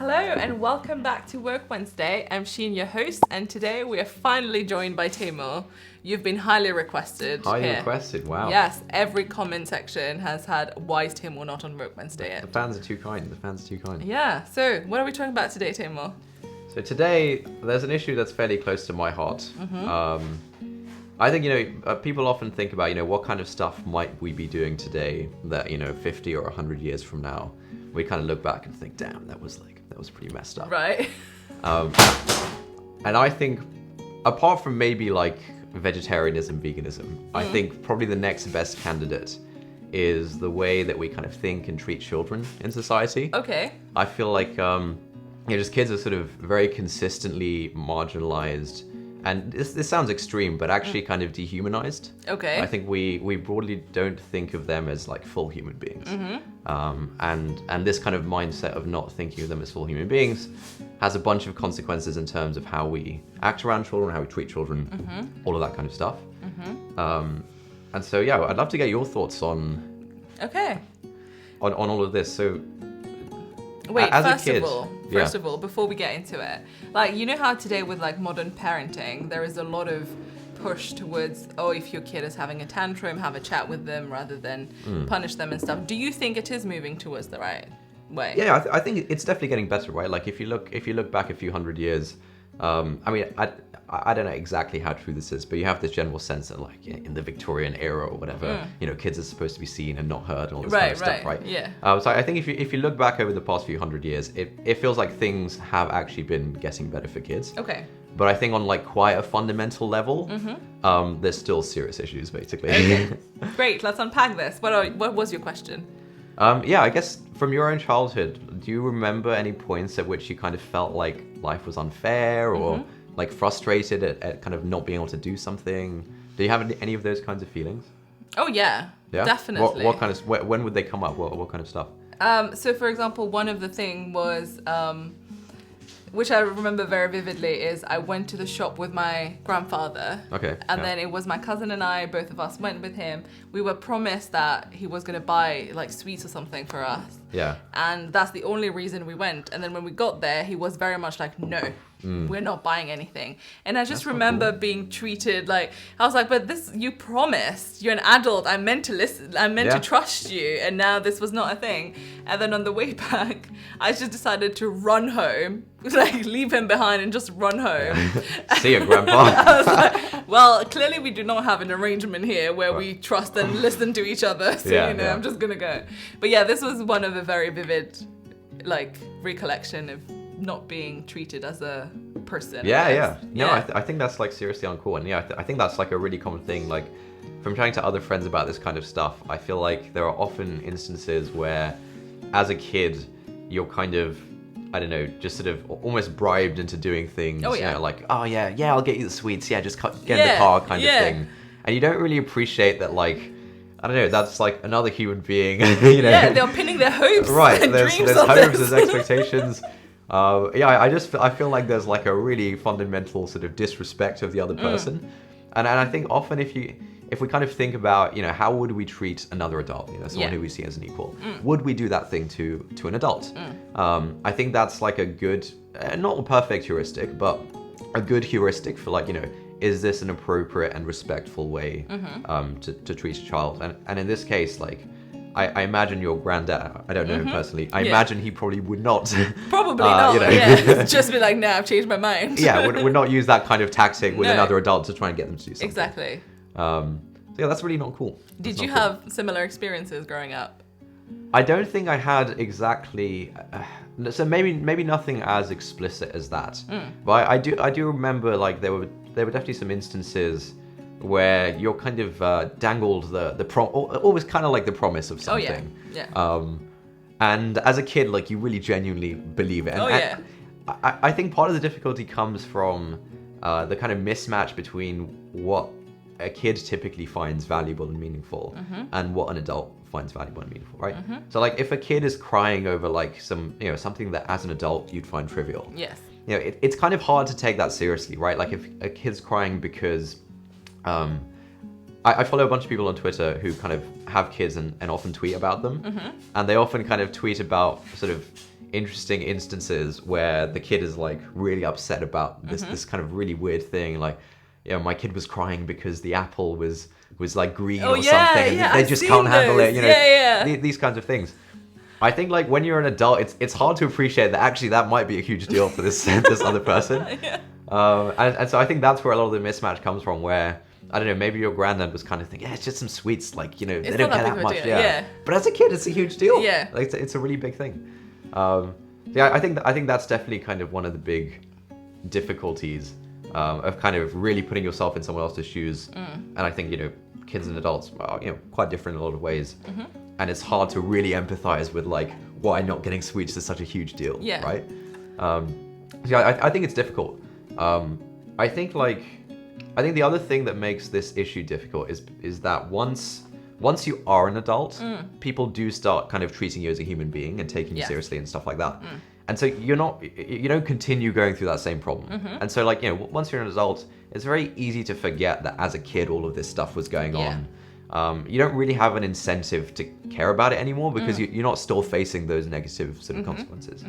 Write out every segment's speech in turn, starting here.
Hello and welcome back to Work Wednesday. I'm Sheen, your host, and today we are finally joined by Taimur. You've been highly requested. Requested, wow. Yes, every comment section has had, why is Taimur not on Work Wednesday yet? The fans are too kind. Yeah, so what are we talking about today, Taimur? So today, there's an issue that's fairly close to my heart. I think, people often think about, what kind of stuff might we be doing today that, 50 or 100 years from now, we kind of look back and think, damn, that was pretty messed up. Right. And I think, apart from maybe like vegetarianism, veganism, I think probably the next best candidate is the way that we kind of think and treat children in society. Okay. I feel like, just kids are sort of very consistently marginalized. And this sounds extreme, but actually kind of dehumanized. Okay. I think we broadly don't think of them as like full human beings. And this kind of mindset of not thinking of them as full human beings has a bunch of consequences in terms of how we act around children, how we treat children, all of that kind of stuff. And so, yeah, I'd love to get your thoughts on all of this. So, wait, as first a kid, of all, before we get into it, like, you know how today with like modern parenting, there is a lot of push towards, if your kid is having a tantrum, have a chat with them rather than punish them and stuff. Do you think it is moving towards the right way? Yeah, I think it's definitely getting better, right? Like if you look back a few hundred years, I don't know exactly how true this is, but you have this general sense that like in the Victorian era or whatever, kids are supposed to be seen and not heard and all this kind of stuff, right? Yeah. So I think if you look back over the past few hundred years, it feels like things have actually been getting better for kids. Okay. But I think on like quite a fundamental level, there's still serious issues, basically. Okay. Great, let's unpack this. What was your question? I guess from your own childhood, do you remember any points at which you kind of felt like life was unfair or like frustrated at kind of not being able to do something? Do you have any of those kinds of feelings? Oh yeah, definitely. What kind of, when would they come up? What kind of stuff? So for example, one of the thing was, which I remember very vividly, is I went to the shop with my grandfather. Okay. And then it was my cousin and I, both of us went with him. We were promised that he was going to buy like sweets or something for us. Yeah. And that's the only reason we went. And then when we got there, he was very much like, no, we're not buying anything. And I just remember being treated like, I was like, but this, you promised, you're an adult. I meant to listen. I meant to trust you. And now this was not a thing. And then on the way back, I just decided to run home, like leave him behind and just run home. See you, Grandpa. I was like, well, clearly we do not have an arrangement here where we trust and listen to each other. So, I'm just going to go. But yeah, this was one of a very vivid, like, recollection of not being treated as a person. Yeah. No, I think that's like seriously uncool. And I think that's like a really common thing. Like from chatting to other friends about this kind of stuff, I feel like there are often instances where as a kid, you're kind of, I don't know, just sort of almost bribed into doing things. Like, I'll get you the sweets. Yeah, just get in the car kind of thing. And you don't really appreciate that, like, I don't know, that's like another human being, Yeah, they're pinning their hopes and dreams there's on hopes, this. there's expectations. I feel like there's like a really fundamental sort of disrespect of the other person. And I think often if we kind of think about, how would we treat another adult, someone who we see as an equal, would we do that thing to an adult? I think that's like a good, not a perfect heuristic, but a good heuristic for like, is this an appropriate and respectful way to treat a child? And in this case, like, I imagine your granddad, I don't know him personally, I imagine he probably would not. Probably not, just be like, I've changed my mind. would not use that kind of tactic with another adult to try and get them to do something. Exactly. So that's really not cool. Did you have similar experiences growing up? I don't think I had exactly, so maybe nothing as explicit as that. But I do remember like there were definitely some instances where you're kind of dangled always kind of like the promise of something. And as a kid, like you really genuinely believe it. And I think part of the difficulty comes from the kind of mismatch between what a kid typically finds valuable and meaningful and what an adult finds valuable and meaningful, right? So like if a kid is crying over like something that as an adult you'd find trivial. Yes. It's kind of hard to take that seriously, right? Like if a kid's crying because I follow a bunch of people on Twitter who kind of have kids and often tweet about them. And they often kind of tweet about sort of, interesting instances where the kid is like really upset about this kind of really weird thing, like, my kid was crying because the apple was like green or something, and they just can't handle it, these kinds of things. I think like when you're an adult, it's hard to appreciate that actually that might be a huge deal for this this other person. And so I think that's where a lot of the mismatch comes from, where I don't know, maybe your granddad was kind of thinking, it's just some sweets, like, they don't care that much. But as a kid, it's a huge deal. Like it's a really big thing. I think that's definitely kind of one of the big difficulties of kind of really putting yourself in someone else's shoes. And I think, kids and adults are, quite different in a lot of ways. And it's hard to really empathize with like why not getting sweets is such a huge deal, right? I think it's difficult. I think the other thing that makes this issue difficult is that once you are an adult, people do start kind of treating you as a human being and taking you seriously and stuff like that. And so you don't continue going through that same problem. And so like, once you're an adult, it's very easy to forget that as a kid, all of this stuff was going on. You don't really have an incentive to care about it anymore because you're not still facing those negative sort of consequences.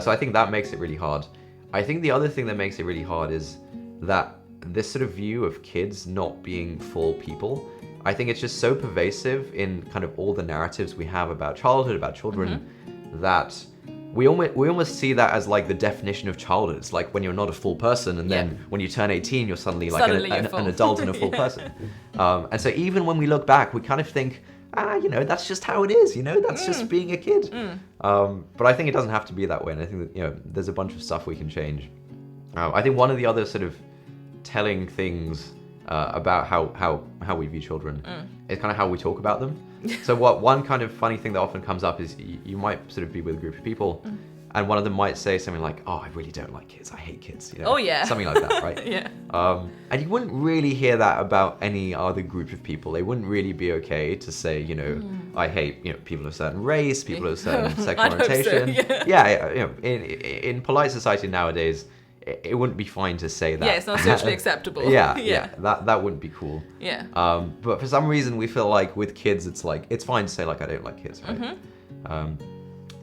So I think that makes it really hard. I think the other thing that makes it really hard is that this sort of view of kids not being full people, I think it's just so pervasive in kind of all the narratives we have about childhood, about children, that we almost see that as like the definition of childhood. It's like when you're not a full person, and then when you turn 18, you're suddenly like an adult and a full person. And so even when we look back, we kind of think, that's just how it is, that's just being a kid. But I think it doesn't have to be that way. And I think that, there's a bunch of stuff we can change. I think one of the other sort of telling things about how we view children is kind of how we talk about them. So one kind of funny thing that often comes up is you might sort of be with a group of people, and one of them might say something like, "Oh, I really don't like kids. I hate kids." Something like that, right? And you wouldn't really hear that about any other group of people. They wouldn't really be okay to say, I hate people of a certain race, people of a certain sexual orientation. In polite society nowadays, it wouldn't be fine to say that. It's not socially acceptable. That wouldn't be cool. But for some reason we feel like with kids it's fine to say like I don't like kids, right?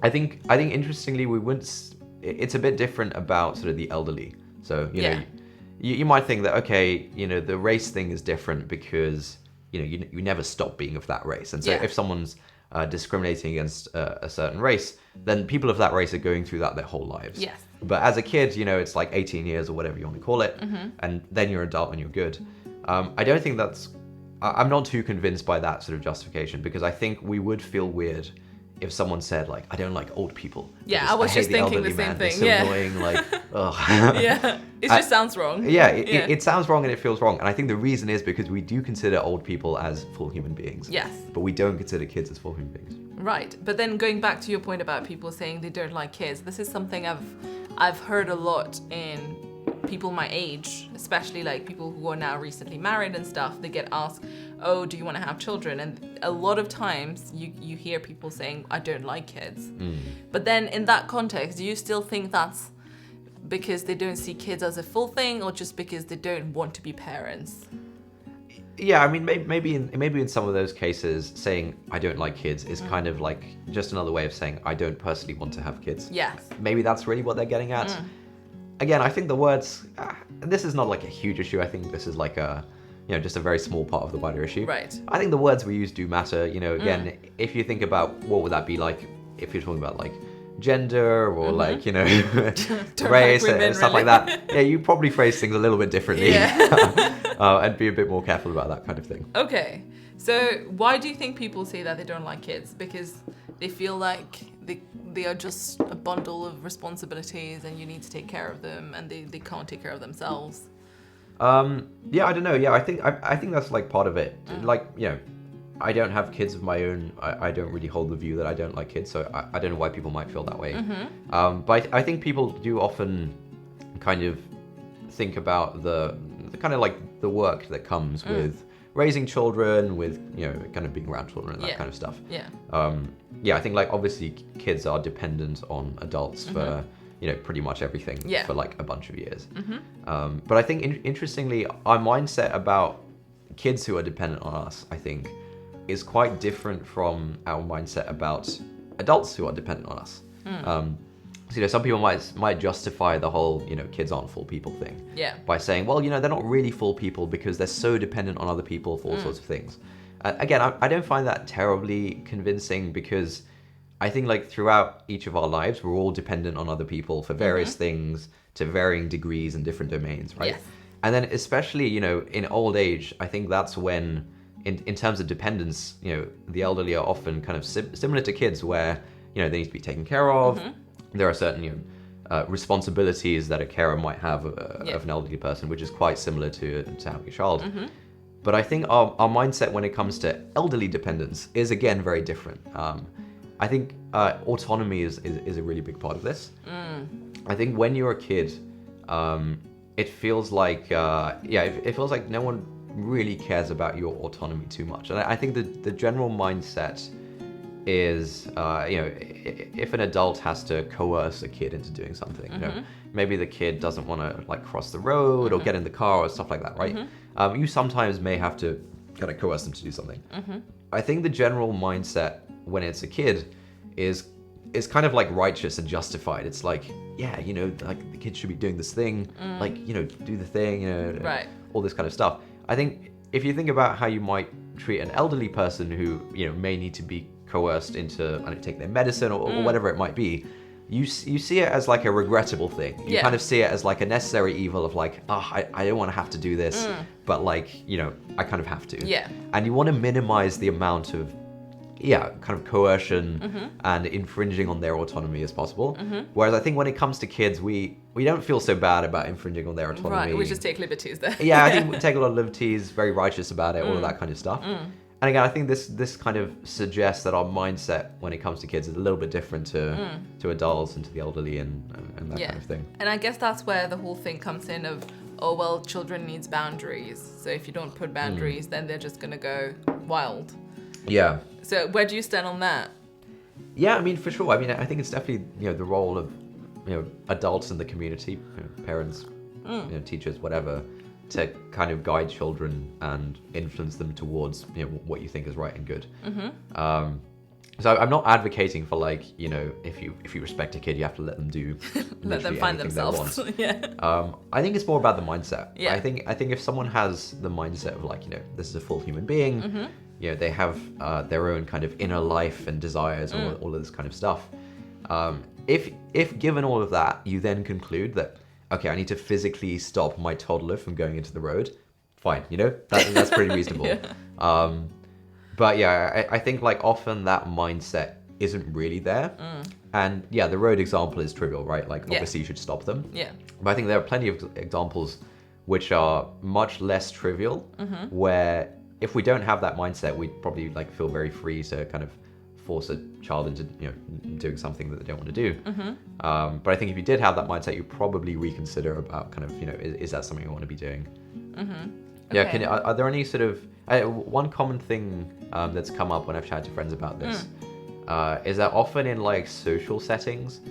I think interestingly it's a bit different about sort of the elderly. So you might think that the race thing is different because you never stop being of that race, and so if someone's discriminating against a certain race, then people of that race are going through that their whole lives. But as a kid, it's like 18 years or whatever you want to call it, and then you're an adult and you're good. I don't think I'm not too convinced by that sort of justification, because I think we would feel weird if someone said like, I don't like old people. I was just thinking the same thing. They're so annoying, like, ugh. It just sounds wrong. It sounds wrong and it feels wrong. And I think the reason is because we do consider old people as full human beings. But we don't consider kids as full human beings. Right. But then going back to your point about people saying they don't like kids, this is something I've heard a lot in people my age, especially like people who are now recently married and stuff. They get asked, oh, do you want to have children? And a lot of times you hear people saying, I don't like kids. But then in that context, do you still think that's because they don't see kids as a full thing, or just because they don't want to be parents? I mean, maybe in some of those cases, saying I don't like kids is kind of like just another way of saying I don't personally want to have kids. Maybe that's really what they're getting at. Again, I think the words, this is not like a huge issue. I think this is like just a very small part of the wider issue. Right. I think the words we use do matter. Again, if you think about what would that be like if you're talking about like gender or like, race and stuff like that. You probably phrase things a little bit differently and be a bit more careful about that kind of thing. Okay. So why do you think people say that they don't like kids? Because they feel like they are just a bundle of responsibilities and you need to take care of them, and they can't take care of themselves. I don't know. I think that's like part of it. Like, I don't have kids of my own. I don't really hold the view that I don't like kids, so I don't know why people might feel that way. But I think people do often kind of think about the kind of like the work that comes with raising children, with kind of being around children and that kind of stuff. I think like obviously kids are dependent on adults for pretty much everything for like a bunch of years. But I think interestingly, our mindset about kids who are dependent on us, I think, is quite different from our mindset about adults who are dependent on us. So, some people might justify the whole, kids aren't full people thing. Yeah. By saying, well, they're not really full people because they're so dependent on other people for all sorts of things. Again, I don't find that terribly convincing because I think like throughout each of our lives, we're all dependent on other people for various things to varying degrees in different domains, right? Yes. And then especially, in old age, I think that's when, in terms of dependence, the elderly are often kind of similar to kids where, they need to be taken care of. There are certain, responsibilities that a carer might have of an elderly person, which is quite similar to having a child. But I think our mindset when it comes to elderly dependence is, again, very different. I think autonomy is a really big part of this. I think when you're a kid, it feels like, it feels like no one really cares about your autonomy too much. And I think the general mindset is, if an adult has to coerce a kid into doing something, maybe the kid doesn't want to like cross the road or get in the car or stuff like that, right? You sometimes may have to kind of coerce them to do something. I think the general mindset when it's a kid is kind of like righteous and justified. It's like, yeah, like the kid should be doing this thing, like, do the thing, right. all this kind of stuff. I think if you think about how you might treat an elderly person who, may need to be coerced into, take their medicine or whatever it might be, you see it as like a regrettable thing. You kind of see it as like a necessary evil of like, I don't want to have to do this, but like, I kind of have to. Yeah. And you want to minimize the amount of, kind of coercion and infringing on their autonomy as possible. Whereas I think when it comes to kids, we don't feel so bad about infringing on their autonomy. Right, we just take liberties there. I think we take a lot of liberties, very righteous about it, all of that kind of stuff. And again, I think this kind of suggests that our mindset when it comes to kids is a little bit different to adults and to the elderly and that kind of thing. And I guess that's where the whole thing comes in of, oh, well, children needs boundaries. So if you don't put boundaries, then they're just going to go wild. Yeah. So where do you stand on that? Yeah, I mean, for sure. I mean, I think it's definitely, the role of, adults in the community, parents, teachers, whatever, to kind of guide children and influence them towards, what you think is right and good. So I'm not advocating for like, if you respect a kid, you have to let them do let them find themselves. I think it's more about the mindset. Yeah. I think if someone has the mindset of like, this is a full human being, they have their own kind of inner life and desires, all of this kind of stuff. If given all of that, you then conclude that, okay, I need to physically stop my toddler from going into the road, fine, that's pretty reasonable. But yeah, I think like often that mindset isn't really there. And yeah, the road example is trivial, right? Like obviously you should stop them. Yeah. But I think there are plenty of examples which are much less trivial, where if we don't have that mindset, we'd probably like feel very free to kind of force a child into doing something that they don't want to do. But I think if you did have that mindset, you'd probably reconsider about kind of is that something you want to be doing? Yeah. Okay. Are there any sort of one common thing that's come up when I've chatted to friends about this is that often in like social settings,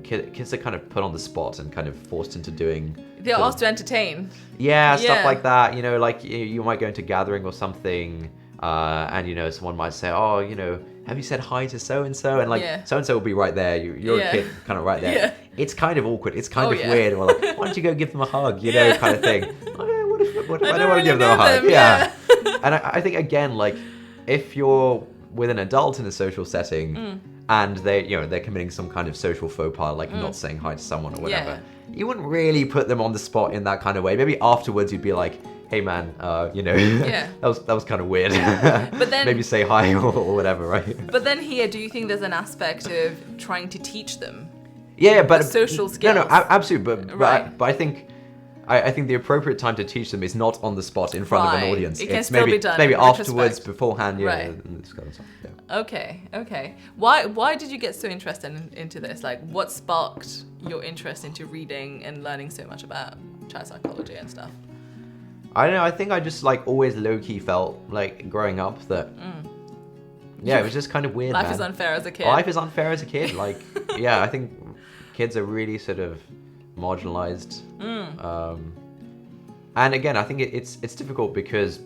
kids are kind of put on the spot and kind of forced into doing. They're asked to entertain. Yeah, stuff like that. Like you might go into a gathering or something, and someone might say, oh, have you said hi to so and so? And like so and so will be right there. You're a kid, kind of right there. Yeah. It's kind of awkward. It's kind of weird. Or like, why don't you go give them a hug? Kind of thing. What if I don't want to give them a hug? Yeah. And I think again, like if you're with an adult in a social setting and they're committing some kind of social faux pas, like not saying hi to someone or whatever, you wouldn't really put them on the spot in that kind of way. Maybe afterwards you'd be like, hey man, that was kind of weird. But then maybe say hi or whatever, right? But then here, do you think there's an aspect of trying to teach them? Yeah, but social skills. No, absolutely. But I think the appropriate time to teach them is not on the spot in front of an audience. It can it's still maybe be done maybe in afterwards, retrospect. beforehand, Right. and this kind of stuff. Yeah. Okay. Why did you get so interested into this? Like, what sparked your interest into reading and learning so much about child psychology and stuff? I don't know. I think I just like always low key felt like growing up that. Yeah, it was just kind of weird. Life is unfair as a kid. Life is unfair as a kid. Like, yeah, I think kids are really sort of marginalized. And again, I think it's difficult because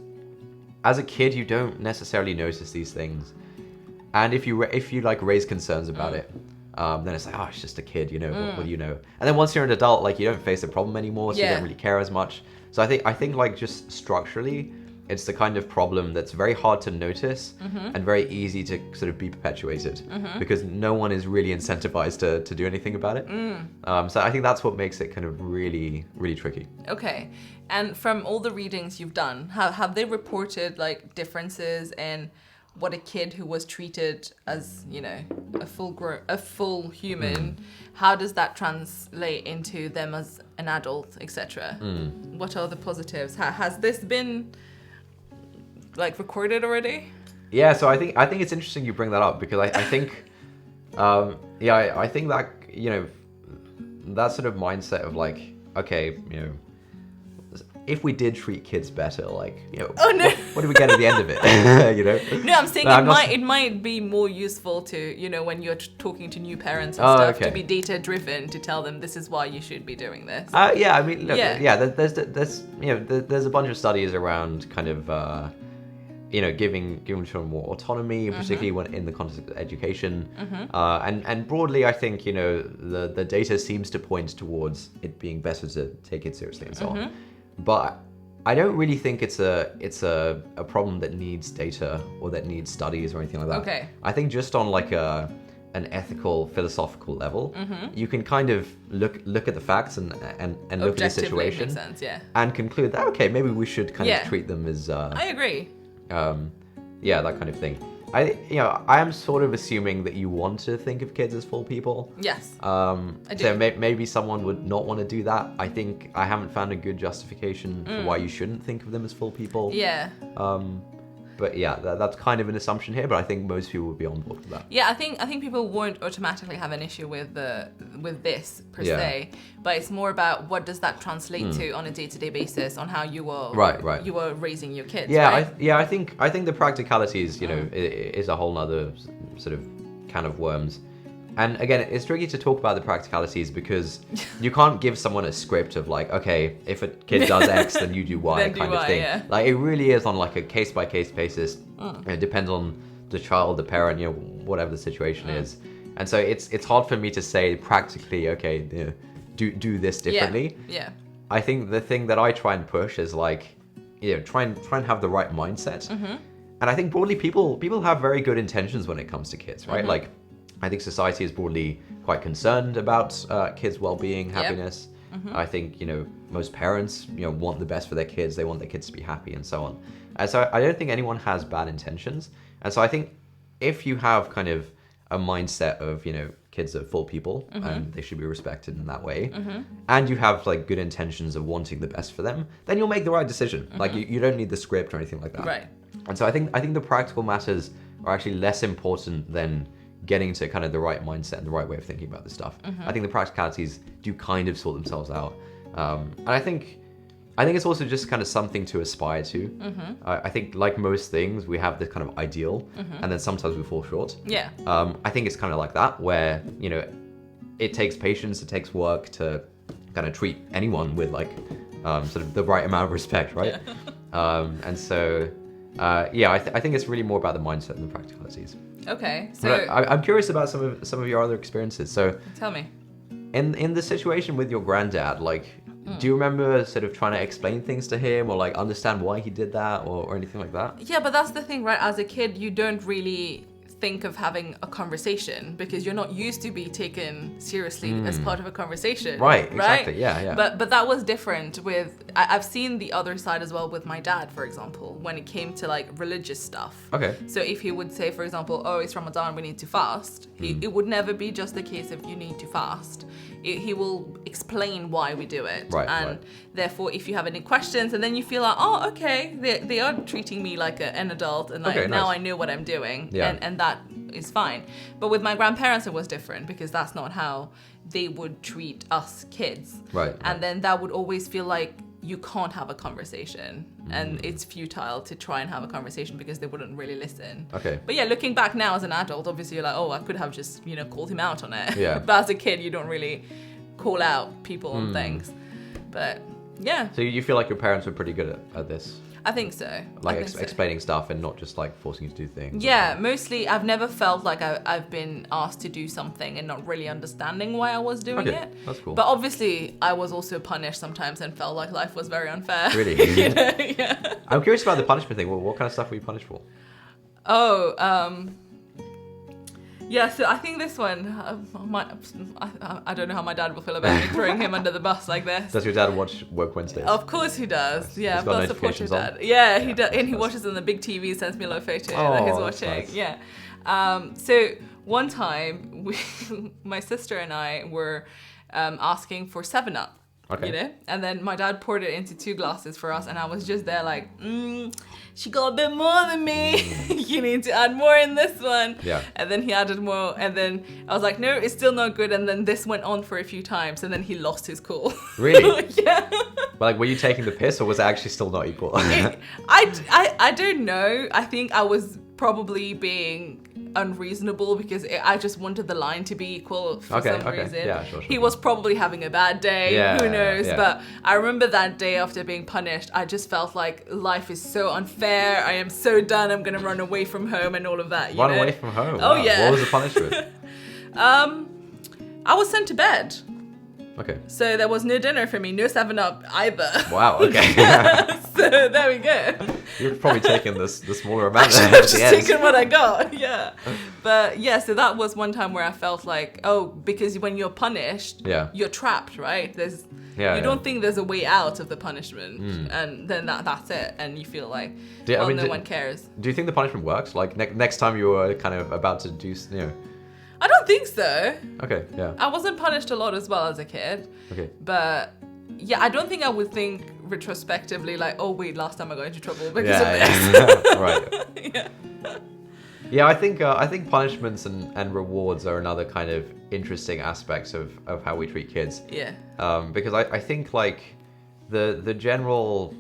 as a kid you don't necessarily notice these things, and if you like raise concerns about it, then it's like, oh, it's just a kid, you know, what do you know? And then once you're an adult, like, you don't face the problem anymore, so you don't really care as much. So I think like just structurally, it's the kind of problem that's very hard to notice and very easy to sort of be perpetuated because no one is really incentivized to do anything about it. So I think that's what makes it kind of really, really tricky. Okay. And from all the readings you've done, have they reported like differences in what a kid who was treated as, you know, a full human, how does that translate into them as an adult, etc.? What are the positives? Has this been like recorded already? Yeah, so I think it's interesting you bring that up because I think, I think that, you know, that sort of mindset of like, okay, you know, if we did treat kids better, like, you know, what do we get at the end of it? You know? No, I'm saying it might be more useful to, you know, when you're talking to new parents and stuff, to be data driven, to tell them this is why you should be doing this. Yeah, I mean, look, there's you know, there's a bunch of studies around kind of, you know, giving children more autonomy, particularly when in the context of education, and broadly, I think, you know, the data seems to point towards it being better to take it seriously and so on. But I don't really think it's a problem that needs data or that needs studies or anything like that. Okay. I think just on like an ethical, philosophical level, you can kind of look at the facts and look at the situation, makes sense, yeah, and conclude that okay, maybe we should kind of treat them as. I agree. Yeah, that kind of thing. I am sort of assuming that you want to think of kids as full people. Yes. I do. So maybe someone would not want to do that. I think I haven't found a good justification for why you shouldn't think of them as full people. Yeah. But yeah, that's kind of an assumption here, but I think most people would be on board with that. Yeah, I think people won't automatically have an issue with this per se, but it's more about what does that translate to on a day-to-day basis on how you are you are raising your kids. Yeah, right? I think the practicalities, you know, is a whole nother sort of can of worms. And again, it's tricky to talk about the practicalities because you can't give someone a script of like, okay, if a kid does X, then you do Y kind of thing. Yeah. Like it really is on like a case-by-case basis. It depends on the child, the parent, you know, whatever the situation is. And so it's hard for me to say practically, okay, you know, do this differently. Yeah. I think the thing that I try and push is like, you know, try and have the right mindset. And I think broadly people have very good intentions when it comes to kids, right? Like I think society is broadly quite concerned about kids' well-being, happiness. I think, you know, most parents, you know, want the best for their kids. They want their kids to be happy and so on. And so I don't think anyone has bad intentions. And so I think if you have kind of a mindset of, you know, kids are full people and they should be respected in that way, and you have like good intentions of wanting the best for them, then you'll make the right decision. Like you don't need the script or anything like that. Right. And so I think the practical matters are actually less important than getting to kind of the right mindset and the right way of thinking about this stuff. I think the practicalities do kind of sort themselves out. And I think it's also just kind of something to aspire to. I think like most things, we have this kind of ideal and then sometimes we fall short. Yeah. I think it's kind of like that where, you know, it takes patience, it takes work to kind of treat anyone with like sort of the right amount of respect, right? Yeah. And so, I think it's really more about the mindset than the practicalities. Okay, so I'm curious about some of your other experiences. So tell me, in the situation with your granddad, like, do you remember sort of trying to explain things to him or like understand why he did that or anything like that? Yeah, but that's the thing, right? As a kid, you don't really think of having a conversation because you're not used to be taken seriously as part of a conversation. Right, exactly. Yeah. But that was different with, I've seen the other side as well with my dad, for example, when it came to like religious stuff. Okay. So if he would say, for example, oh, it's Ramadan, we need to fast, it would never be just a case of you need to fast. He will explain why we do it. Right, and therefore, if you have any questions and then you feel like, oh, okay, they are treating me like an adult and like now I know what I'm doing. Yeah. And that is fine. But with my grandparents, it was different because that's not how they would treat us kids. Right. And then that would always feel like you can't have a conversation and it's futile to try and have a conversation because they wouldn't really listen. Okay. But yeah, looking back now as an adult, obviously you're like, oh, I could have just, you know, called him out on it. Yeah. But as a kid, you don't really call out people and things. But yeah. So you feel like your parents were pretty good at this? I think so. Like I think so. explaining stuff and not just like forcing you to do things. Yeah, mostly I've never felt like I've been asked to do something and not really understanding why I was doing it. That's cool. But obviously I was also punished sometimes and felt like life was very unfair. Really? You know? Yeah. I'm curious about the punishment thing. What kind of stuff were you punished for? Yeah, so I think this one, I don't know how my dad will feel about me throwing him under the bus like this. Does your dad watch Woke Wednesdays? Of course he does. Yeah, He's I've got got a supportive notifications dad. Yeah, he Yeah, does, and he nice. watches on the big TV, sends me a little photo Oh, that he's that's watching. nice. Yeah. So one time, my sister and I were asking for 7-Up. Okay. You know, and then my dad poured it into 2 glasses for us, and I was just there like, she got a bit more than me. You need to add more in this one. Yeah. And then he added more, and then I was like, no, it's still not good. And then this went on for a few times, and then he lost his cool. Really? Yeah. But like, were you taking the piss, or was it actually still not equal? I don't know. I think I was probably being unreasonable because I just wanted the line to be equal for some reason. Yeah, sure. He was probably having a bad day. Yeah, Who knows? yeah. But I remember that day after being punished, I just felt like life is so unfair. I am so done. I'm gonna run away from home and all of that. Run away from home. Oh, Wow. yeah. What was the punishment? I was sent to bed. Okay. So there was no dinner for me, no 7-Up either. Wow. Okay. So there we go. You've probably taken the smaller amount. I should at have the just end. taken what I got. Yeah. But yeah, so that was one time where I felt like, oh, because when you're punished, you're trapped, right? You don't think there's a way out of the punishment, and then that's it, and you feel like, no one cares. Do you think the punishment works? Like next time you were kind of about to do, I don't think so. Okay, yeah. I wasn't punished a lot as well as a kid. Okay. But yeah, I don't think I would think retrospectively like, oh wait, last time I got into trouble because of this. Yeah. Right. Yeah. Yeah, I think punishments and rewards are another kind of interesting aspects of how we treat kids. Yeah. Because I think like the general,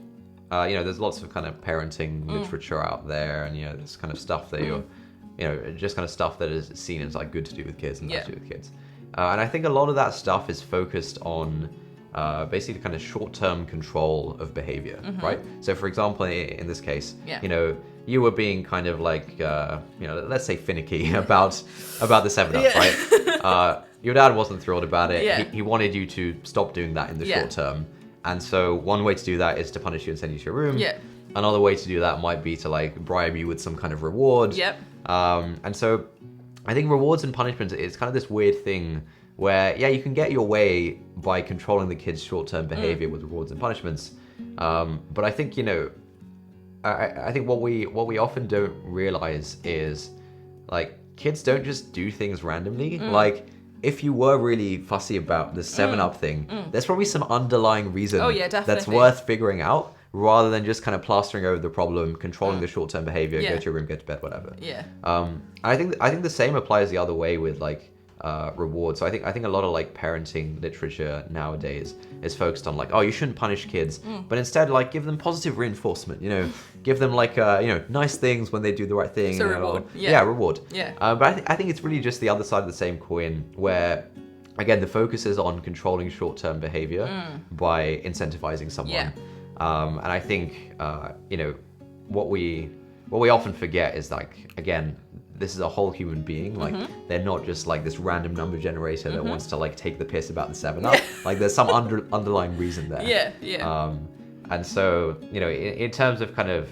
there's lots of kind of parenting literature out there, and this kind of stuff that you're, just kind of stuff that is seen as like good to do with kids and bad to do with kids. And I think a lot of that stuff is focused on basically kind of short-term control of behavior, right? So for example, in this case, you were being kind of like, let's say finicky about the 7-Up, right? Your dad wasn't thrilled about it. Yeah. He wanted you to stop doing that in the short term. And so one way to do that is to punish you and send you to your room. Yeah. Another way to do that might be to like bribe you with some kind of reward. Yep. And so I think rewards and punishments is kind of this weird thing where, you can get your way by controlling the kid's short-term behavior with rewards and punishments. But I think, I think what we often don't realize is like kids don't just do things randomly. Like if you were really fussy about the 7-Up thing, there's probably some underlying reason that's worth figuring out, rather than just kind of plastering over the problem, controlling the short-term behavior, go to your room, go to bed, whatever. Yeah. I think the same applies the other way with like rewards. So I think a lot of like parenting literature nowadays is focused on like, oh, you shouldn't punish kids, but instead like give them positive reinforcement. Give them like nice things when they do the right thing. So reward. Reward. Yeah. But I think it's really just the other side of the same coin, where again the focus is on controlling short-term behavior by incentivizing someone. Yeah. And I think what we often forget is like, again, this is a whole human being. Like they're not just like this random number generator that wants to like take the piss about the 7-Up. Like there's some underlying reason there. Yeah, yeah. And so in terms of kind of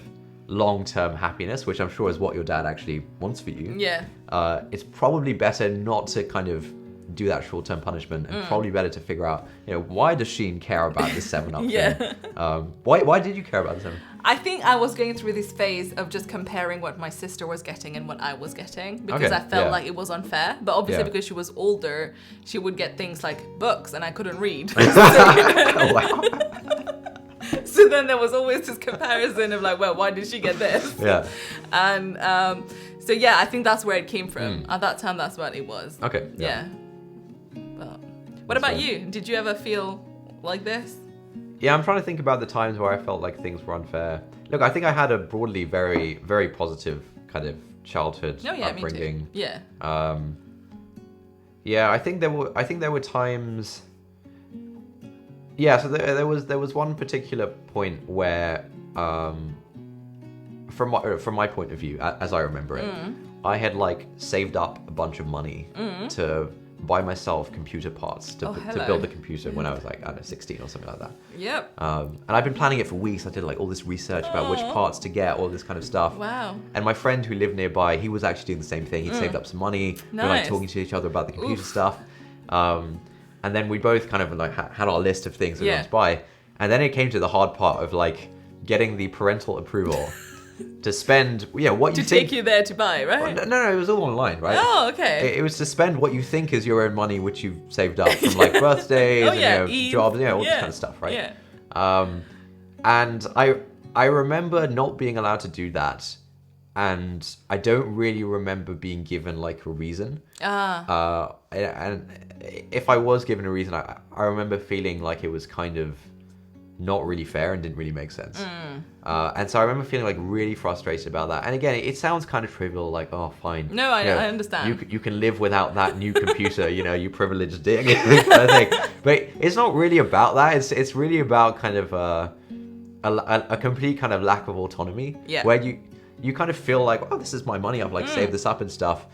long-term happiness, which I'm sure is what your dad actually wants for you. Yeah. It's probably better not to kind of do that short-term punishment, and probably better to figure out, why does Sheen care about the 7-Up thing? Why did you care about the 7-Up? I think I was going through this phase of just comparing what my sister was getting and what I was getting, because I felt like it was unfair. But obviously because she was older, she would get things like books and I couldn't read. Oh, wow. So then there was always this comparison of like, well, why did she get this? Yeah. And so I think that's where it came from. At that time, that's what it was. Okay. Yeah. But what about you? Did you ever feel like this? Yeah, I'm trying to think about the times where I felt like things were unfair. Look, I think I had a broadly very, very positive kind of childhood upbringing. Me too. Yeah. I think there were times. Yeah, so there was one particular point where, from my point of view, as I remember it, I had like saved up a bunch of money to buy myself computer parts to build the computer when I was like, I don't know, 16 or something like that. Yep. And I've been planning it for weeks. I did like all this research about which parts to get, all this kind of stuff. Wow. And my friend who lived nearby, he was actually doing the same thing. He'd saved up some money. We were like talking to each other about the computer stuff. And then we both kind of like had our list of things we wanted to buy. And then it came to the hard part of like getting the parental approval to spend, what you think. Take you there to buy, right? Well, no, it was all online, right? Oh, okay. It was to spend what you think is your own money, which you've saved up from like birthdays and jobs, all this kind of stuff, right? Yeah. And I remember not being allowed to do that, and I don't really remember being given like a reason. And if I was given a reason, I remember feeling like it was kind of not really fair and didn't really make sense. And so I remember feeling like really frustrated about that. And again, it sounds kind of trivial, like, oh, fine. No, I understand. You can live without that new computer, you privileged dick, kind of thing. But it's not really about that. It's really about kind of a complete kind of lack of autonomy. Yeah. Where you kind of feel like, oh, this is my money. I've like saved this up and stuff.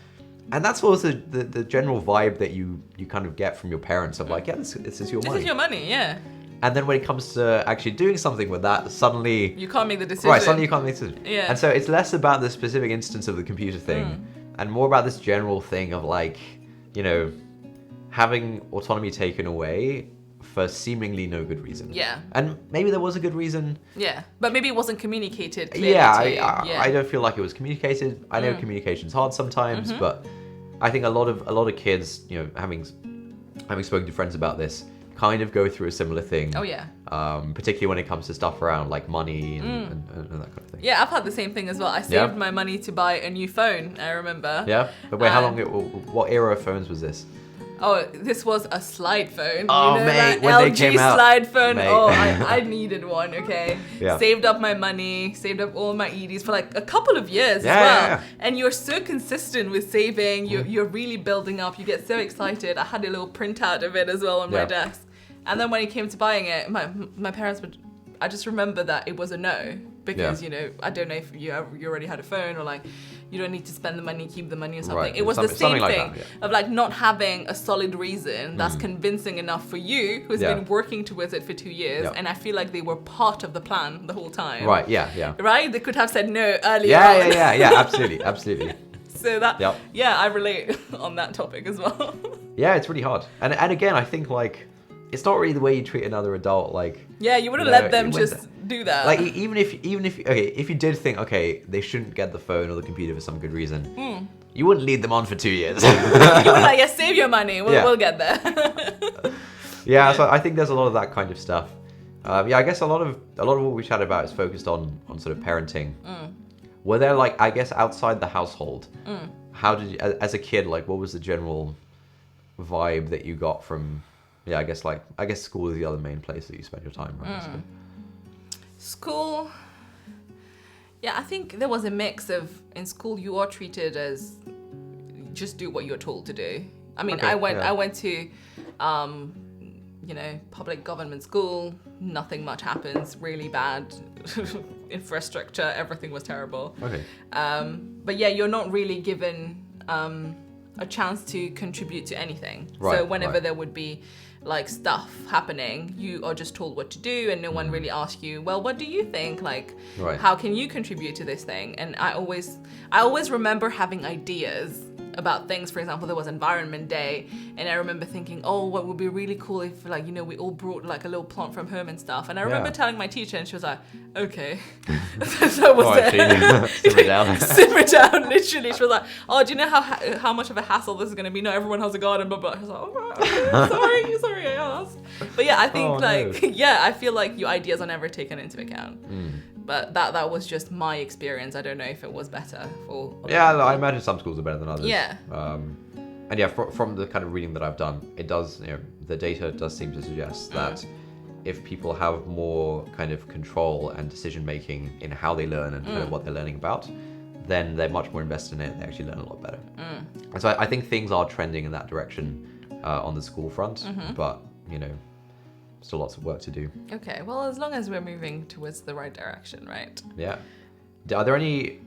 And that's also the general vibe that you kind of get from your parents of like, yeah, this is your money. This is your money, yeah. And then when it comes to actually doing something with that, suddenly... You can't make the decision. Right, suddenly you can't make the decision. Yeah. And so it's less about the specific instance of the computer thing and more about this general thing of like, having autonomy taken away for seemingly no good reason. Yeah. And maybe there was a good reason. Yeah, but maybe it wasn't communicated clearly to you. I don't feel like it was communicated. I know communication's hard sometimes, but I think a lot of kids, having spoken to friends about this, kind of go through a similar thing. Oh yeah. Particularly when it comes to stuff around like money and that kind of thing. Yeah, I've had the same thing as well. I saved my money to buy a new phone, I remember. Yeah? But wait, what era of phones was this? Oh, this was a slide phone. Oh, mate, when they LG came out. slide phone. Mate. Oh, I needed one, okay? Yeah. Saved up my money, saved up all my EDs for like a couple of years as well. Yeah. And you're so consistent with saving. You're really building up. You get so excited. I had a little printout of it as well on my desk. And then when it came to buying it, my parents would... I just remember that it was a no. Because, I don't know if you already had a phone or like... You don't need to spend the money, keep the money or something. Right. It was the same like thing of like not having a solid reason that's convincing enough for you, who's been working towards it for 2 years. And I feel like they were part of the plan the whole time. Right, yeah. Right? They could have said no earlier on. Yeah, absolutely. So that, I relate on that topic as well. Yeah, it's really hard. And again, I think like, it's not really the way you treat another adult. Like, yeah, you wouldn't let them just do that. Like even if if you did think they shouldn't get the phone or the computer for some good reason, you wouldn't lead them on for 2 years. You would like, save your money. We'll get there. So I think there's a lot of that kind of stuff. I guess a lot of what we chat about is focused on sort of parenting. Were there like, I guess, outside the household, how did you, as a kid, like what was the general vibe that you got from? Yeah, I guess school is the other main place that you spend your time, right? School. Yeah, I think there was a mix of, in school you are treated as just do what you're told to do. I mean, I went to public government school, nothing much happens, really bad infrastructure, everything was terrible. Okay. But yeah, you're not really given a chance to contribute to anything. Right, so whenever there would be like stuff happening, you are just told what to do and no one really asks you, well, what do you think? Like, how can you contribute to this thing? And I always remember having ideas about things. For example, there was Environment Day, and I remember thinking, oh, what would be really cool if we all brought like a little plant from home and stuff. And I remember telling my teacher, and she was like, okay. So was there. Simmer down. Simmer down, literally. She was like, oh, do you know how much of a hassle this is going to be? No, everyone has a garden, blah, blah. I was like, oh, right, okay, sorry, I asked. But yeah, I think I feel like your ideas are never taken into account. But that was just my experience. I don't know if it was better for... I imagine some schools are better than others. Yeah. And yeah, from the kind of reading that I've done, it does, the data does seem to suggest that if people have more kind of control and decision making in how they learn and kind of what they're learning about, then they're much more invested in it. They actually learn a lot better. And so I think things are trending in that direction on the school front, but still lots of work to do. Okay, well, as long as we're moving towards the right direction, right? Yeah. Are there any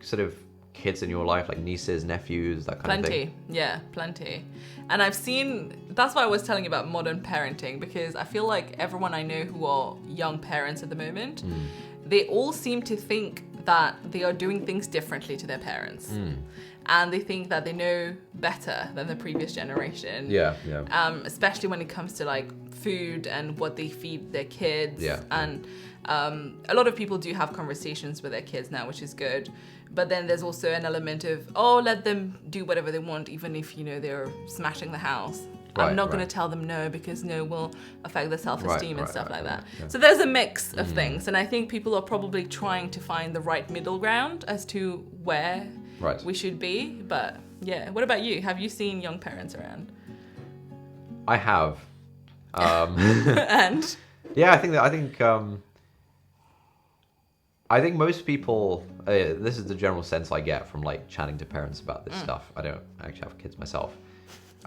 sort of kids in your life, like nieces, nephews, that kind of thing? Yeah, plenty. And I've seen, that's why I was telling you about modern parenting, because I feel like everyone I know who are young parents at the moment, they all seem to think that they are doing things differently to their parents. And they think that they know better than the previous generation. Yeah. Especially when it comes to like food and what they feed their kids. Yeah. And a lot of people do have conversations with their kids now, which is good. But then there's also an element of, let them do whatever they want, even if, they're smashing the house. I'm not going to tell them no, because no will affect their self-esteem and stuff like that. Yeah. So there's a mix of things. And I think people are probably trying to find the right middle ground as to where we should be. But yeah, what about you? Have you seen young parents around? I have. And? Yeah, I think most people, this is the general sense I get from like chatting to parents about this stuff. I don't actually have kids myself.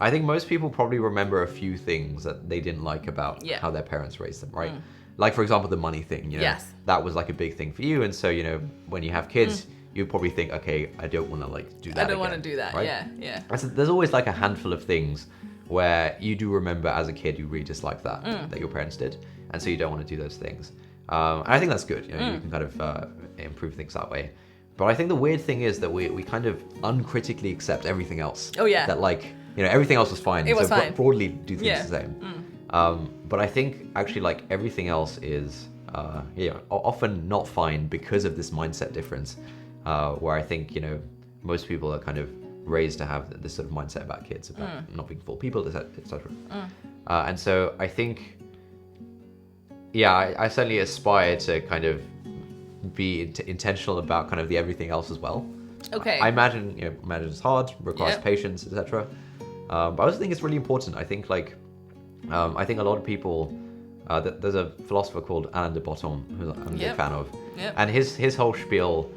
I think most people probably remember a few things that they didn't like about how their parents raised them, right? Like, for example, the money thing, Yes. that was like a big thing for you. And so, when you have kids, you probably think, okay, I don't want to like do that. I don't want to do that, right? Yeah. And so there's always like a handful of things where you do remember as a kid, you really disliked that your parents did. And so you don't want to do those things. And I think that's good. You can kind of improve things that way. But I think the weird thing is that we kind of uncritically accept everything else. Oh, yeah. That like, everything else was fine. It was fine. Broadly do things the same. But I think actually like everything else is often not fine because of this mindset difference. Where I think, most people are kind of raised to have this sort of mindset about kids, about not being full people, etc. And so I think, I certainly aspire to kind of be intentional about kind of the everything else as well. Okay. I imagine, it's hard, requires patience, etc. But I also think it's really important. I think I think a lot of people, there's a philosopher called Alain de Botton, who I'm a big fan of. Yep. And his whole spiel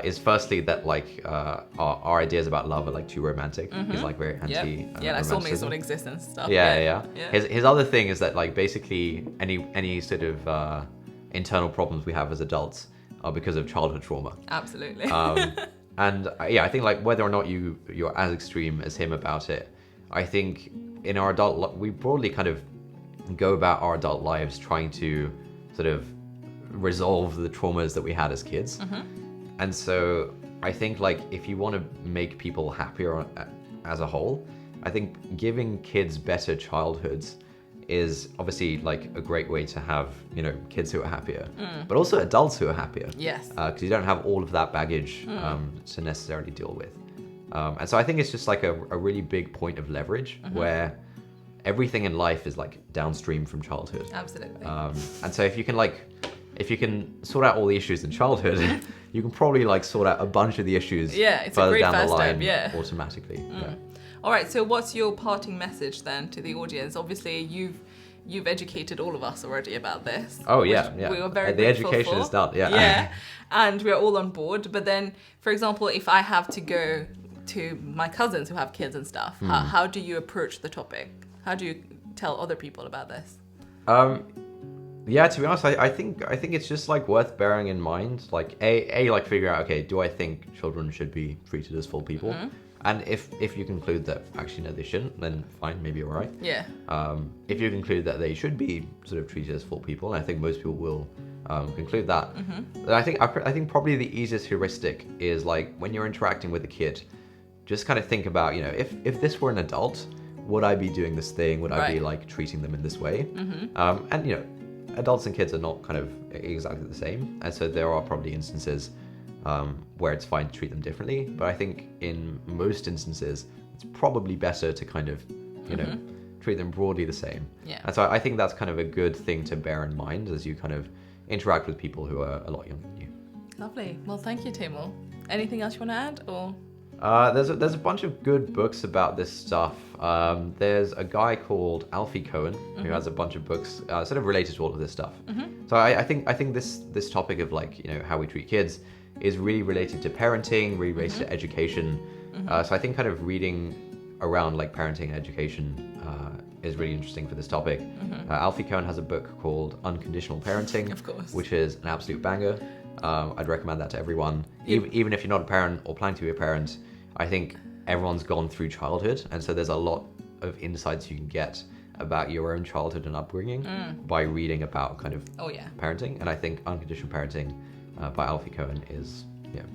is firstly that like our ideas about love are like too romantic. He's like very anti like soulmates don't exist and stuff. Yeah. His other thing is that like basically any sort of internal problems we have as adults are because of childhood trauma. Absolutely. And I think like whether or not you're as extreme as him about it, I think in our we broadly kind of go about our adult lives trying to sort of resolve the traumas that we had as kids. And so I think like if you want to make people happier as a whole, I think giving kids better childhoods is obviously like a great way to have, kids who are happier, but also adults who are happier. Yes. Because you don't have all of that baggage to necessarily deal with. And so I think it's just like a really big point of leverage where everything in life is like downstream from childhood. Absolutely. And so if you can sort out all the issues in childhood, you can probably like sort out a bunch of the issues further down the line automatically. All right, so what's your parting message then to the audience? Obviously, you've educated all of us already about this. Oh yeah. We were very the education is done. Yeah, and we're all on board. But then, for example, if I have to go to my cousins who have kids and stuff, how do you approach the topic? How do you tell other people about this? Yeah, to be honest, I think it's just like worth bearing in mind. Like like figure out, okay, do I think children should be treated as full people? And if you conclude that actually no, they shouldn't, then fine, maybe you're right. Yeah. If you conclude that they should be sort of treated as full people, and I think most people will conclude that, then I think probably the easiest heuristic is like when you're interacting with a kid, just kind of think about, if this were an adult, would I be doing this thing? Would I be like treating them in this way? And adults and kids are not kind of exactly the same, and so there are probably instances where it's fine to treat them differently, but I think in most instances it's probably better to kind of treat them broadly the same. And so I think that's kind of a good thing to bear in mind as you kind of interact with people who are a lot younger than you. Lovely. Well, thank you, Taimur. Anything else you want to add, or? There's a bunch of good books about this stuff. There's a guy called Alfie Cohen who has a bunch of books sort of related to all of this stuff. So I think this topic of like how we treat kids is really related to parenting, really related to education. So I think kind of reading around like parenting and education is really interesting for this topic. Alfie Kohn has a book called Unconditional Parenting, Of course. which is an absolute banger. I'd recommend that to everyone, even if you're not a parent or planning to be a parent. I think everyone's gone through childhood, and so there's a lot of insights you can get about your own childhood and upbringing by reading about kind of parenting. And I think Unconditional Parenting by Alfie Kohn is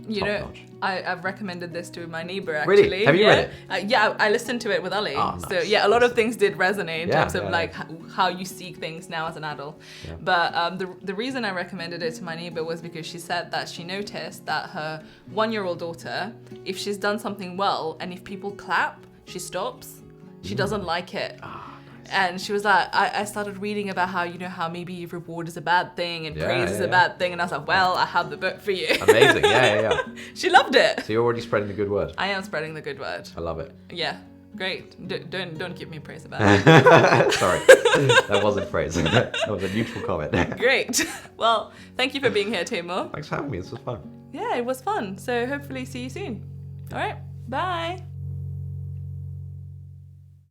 top-notch. I've recommended this to my neighbor, actually. Really? Have you read it? I listened to it with Ali. Oh, nice. So a lot of things did resonate in terms of like how you see things now as an adult. But the reason I recommended it to my neighbor was because she said that she noticed that her 1-year-old daughter, if she's done something well and if people clap, she stops. She doesn't like it. And she was like, I started reading about how maybe reward is a bad thing and praise is a bad thing. And I was like, well, I have the book for you. Amazing. Yeah. She loved it. So you're already spreading the good word. I am spreading the good word. I love it. Yeah. Great. Don't give me praise about it. Sorry. That wasn't praise. That was a neutral comment. Great. Well, thank you for being here, Taimur. Thanks for having me. This was fun. Yeah, it was fun. So hopefully see you soon. All right. Bye.